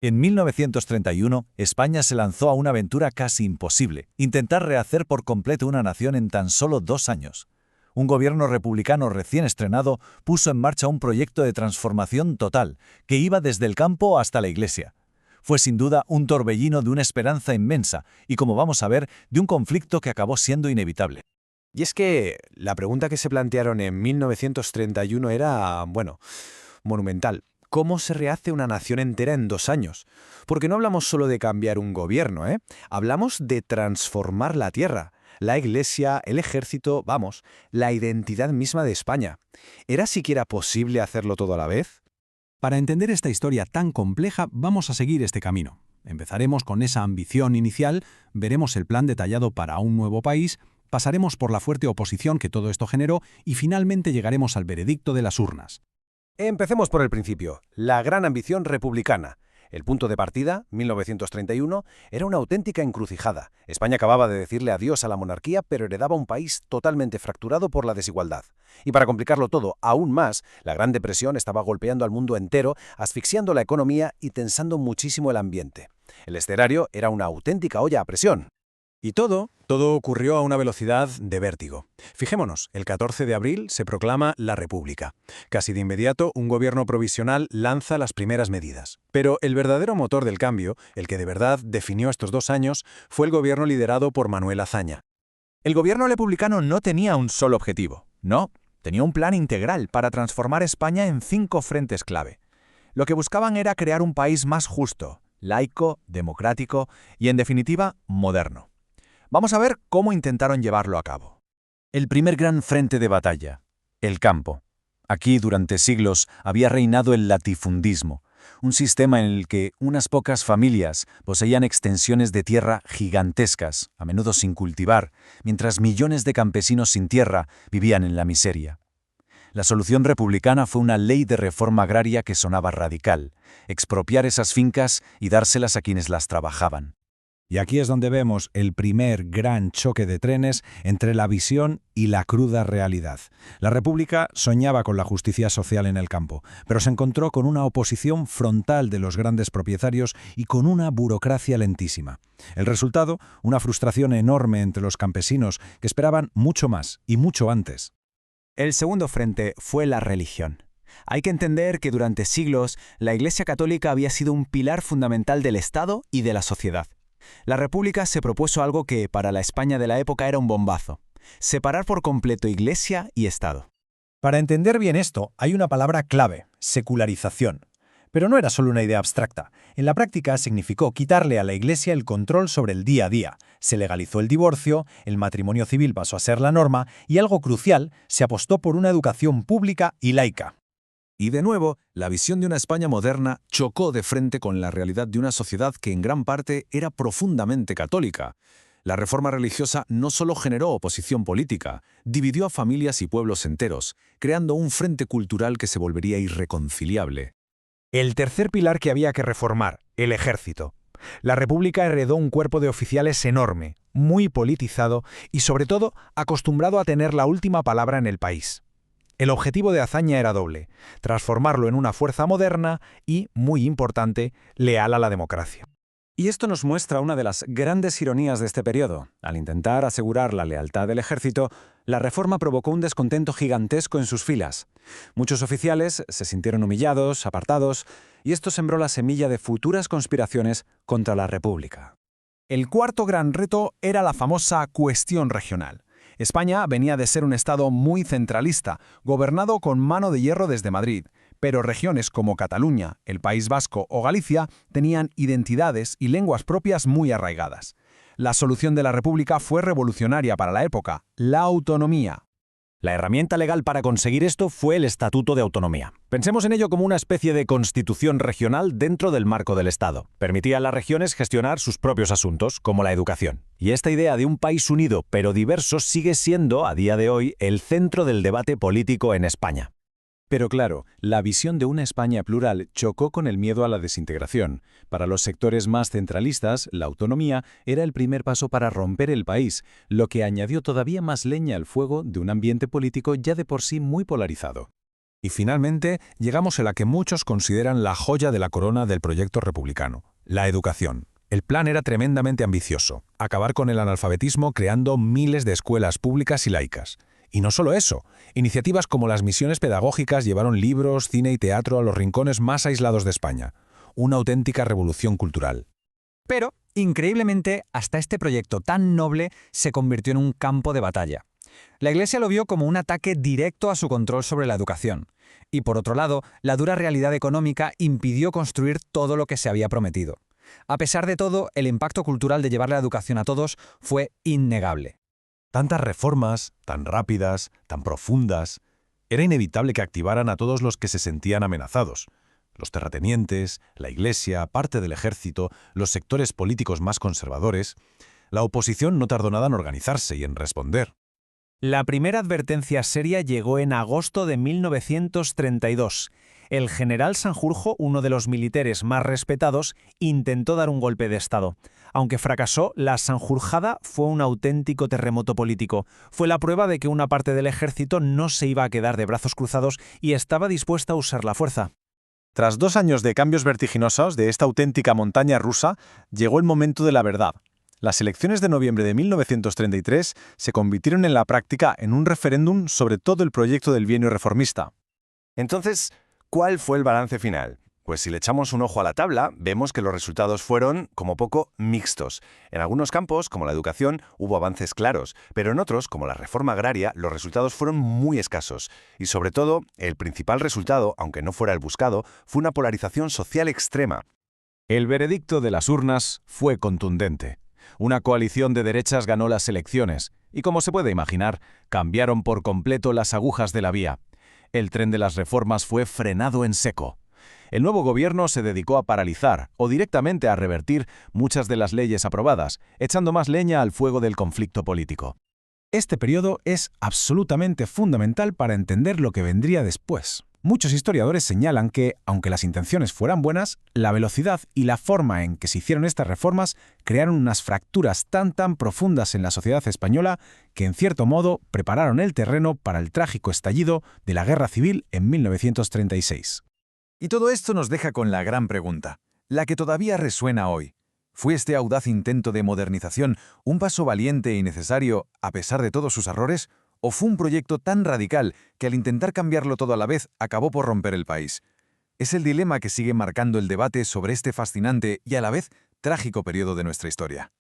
En 1931, España se lanzó a una aventura casi imposible, intentar rehacer por completo una nación en tan solo 2 años. Un gobierno republicano recién estrenado puso en marcha un proyecto de transformación total, que iba desde el campo hasta la iglesia. Fue sin duda un torbellino de una esperanza inmensa y, como vamos a ver, de un conflicto que acabó siendo inevitable. Y es que la pregunta que se plantearon en 1931 era, bueno, monumental. ¿Cómo se rehace una nación entera en 2 años? Porque no hablamos solo de cambiar un gobierno, ¿eh? Hablamos de transformar la tierra, la iglesia, el ejército, vamos, la identidad misma de España. ¿Era siquiera posible hacerlo todo a la vez? Para entender esta historia tan compleja, vamos a seguir este camino. Empezaremos con esa ambición inicial, veremos el plan detallado para un nuevo país, pasaremos por la fuerte oposición que todo esto generó y finalmente llegaremos al veredicto de las urnas. Empecemos por el principio, la gran ambición republicana. El punto de partida, 1931, era una auténtica encrucijada. España acababa de decirle adiós a la monarquía, pero heredaba un país totalmente fracturado por la desigualdad. Y para complicarlo todo aún más, la Gran Depresión estaba golpeando al mundo entero, asfixiando la economía y tensando muchísimo el ambiente. El escenario era una auténtica olla a presión. Y todo ocurrió a una velocidad de vértigo. Fijémonos, el 14 de abril se proclama la República. Casi de inmediato, un gobierno provisional lanza las primeras medidas. Pero el verdadero motor del cambio, el que de verdad definió estos 2 años, fue el gobierno liderado por Manuel Azaña. El gobierno republicano no tenía un solo objetivo, no, tenía un plan integral para transformar España en 5 frentes clave. Lo que buscaban era crear un país más justo, laico, democrático y, en definitiva, moderno. Vamos a ver cómo intentaron llevarlo a cabo. El primer gran frente de batalla, el campo. Aquí, durante siglos, había reinado el latifundismo, un sistema en el que unas pocas familias poseían extensiones de tierra gigantescas, a menudo sin cultivar, mientras millones de campesinos sin tierra vivían en la miseria. La solución republicana fue una ley de reforma agraria que sonaba radical, expropiar esas fincas y dárselas a quienes las trabajaban. Y aquí es donde vemos el primer gran choque de trenes entre la visión y la cruda realidad. La República soñaba con la justicia social en el campo, pero se encontró con una oposición frontal de los grandes propietarios y con una burocracia lentísima. El resultado, una frustración enorme entre los campesinos que esperaban mucho más y mucho antes. El segundo frente fue la religión. Hay que entender que durante siglos la Iglesia Católica había sido un pilar fundamental del Estado y de la sociedad. La República se propuso algo que, para la España de la época, era un bombazo: separar por completo Iglesia y Estado. Para entender bien esto, hay una palabra clave: secularización. Pero no era solo una idea abstracta. En la práctica significó quitarle a la Iglesia el control sobre el día a día. Se legalizó el divorcio, el matrimonio civil pasó a ser la norma y, algo crucial, se apostó por una educación pública y laica. Y de nuevo, la visión de una España moderna chocó de frente con la realidad de una sociedad que en gran parte era profundamente católica. La reforma religiosa no solo generó oposición política, dividió a familias y pueblos enteros, creando un frente cultural que se volvería irreconciliable. El tercer pilar que había que reformar, el ejército. La República heredó un cuerpo de oficiales enorme, muy politizado y, sobre todo, acostumbrado a tener la última palabra en el país. El objetivo de Azaña era doble: transformarlo en una fuerza moderna y, muy importante, leal a la democracia. Y esto nos muestra una de las grandes ironías de este periodo. Al intentar asegurar la lealtad del ejército, la reforma provocó un descontento gigantesco en sus filas. Muchos oficiales se sintieron humillados, apartados, y esto sembró la semilla de futuras conspiraciones contra la República. El cuarto gran reto era la famosa cuestión regional. España venía de ser un estado muy centralista, gobernado con mano de hierro desde Madrid, pero regiones como Cataluña, el País Vasco o Galicia tenían identidades y lenguas propias muy arraigadas. La solución de la República fue revolucionaria para la época: la autonomía. La herramienta legal para conseguir esto fue el Estatuto de Autonomía. Pensemos en ello como una especie de constitución regional dentro del marco del Estado. Permitía a las regiones gestionar sus propios asuntos, como la educación. Y esta idea de un país unido pero diverso sigue siendo, a día de hoy, el centro del debate político en España. Pero claro, la visión de una España plural chocó con el miedo a la desintegración. Para los sectores más centralistas, la autonomía era el primer paso para romper el país, lo que añadió todavía más leña al fuego de un ambiente político ya de por sí muy polarizado. Y finalmente, llegamos a la que muchos consideran la joya de la corona del proyecto republicano, la educación. El plan era tremendamente ambicioso, acabar con el analfabetismo creando miles de escuelas públicas y laicas. Y no solo eso, iniciativas como las misiones pedagógicas llevaron libros, cine y teatro a los rincones más aislados de España. Una auténtica revolución cultural. Pero, increíblemente, hasta este proyecto tan noble se convirtió en un campo de batalla. La Iglesia lo vio como un ataque directo a su control sobre la educación. Y por otro lado, la dura realidad económica impidió construir todo lo que se había prometido. A pesar de todo, el impacto cultural de llevar la educación a todos fue innegable. Tantas reformas, tan rápidas, tan profundas. Era inevitable que activaran a todos los que se sentían amenazados. Los terratenientes, la Iglesia, parte del ejército, los sectores políticos más conservadores. La oposición no tardó nada en organizarse y en responder. La primera advertencia seria llegó en agosto de 1932. El general Sanjurjo, uno de los militares más respetados, intentó dar un golpe de Estado. Aunque fracasó, la Sanjurjada fue un auténtico terremoto político. Fue la prueba de que una parte del ejército no se iba a quedar de brazos cruzados y estaba dispuesta a usar la fuerza. Tras 2 años de cambios vertiginosos de esta auténtica montaña rusa, llegó el momento de la verdad. Las elecciones de noviembre de 1933 se convirtieron en la práctica en un referéndum sobre todo el proyecto del bienio reformista. Entonces, ¿cuál fue el balance final? Pues si le echamos un ojo a la tabla, vemos que los resultados fueron, como poco, mixtos. En algunos campos, como la educación, hubo avances claros, pero en otros, como la reforma agraria, los resultados fueron muy escasos. Y sobre todo, el principal resultado, aunque no fuera el buscado, fue una polarización social extrema. El veredicto de las urnas fue contundente. Una coalición de derechas ganó las elecciones y, como se puede imaginar, cambiaron por completo las agujas de la vía. El tren de las reformas fue frenado en seco. El nuevo gobierno se dedicó a paralizar o directamente a revertir muchas de las leyes aprobadas, echando más leña al fuego del conflicto político. Este periodo es absolutamente fundamental para entender lo que vendría después. Muchos historiadores señalan que, aunque las intenciones fueran buenas, la velocidad y la forma en que se hicieron estas reformas crearon unas fracturas tan profundas en la sociedad española que, en cierto modo, prepararon el terreno para el trágico estallido de la Guerra Civil en 1936. Y todo esto nos deja con la gran pregunta, la que todavía resuena hoy. ¿Fue este audaz intento de modernización un paso valiente y necesario a pesar de todos sus errores? ¿O fue un proyecto tan radical que al intentar cambiarlo todo a la vez acabó por romper el país? Es el dilema que sigue marcando el debate sobre este fascinante y a la vez trágico periodo de nuestra historia.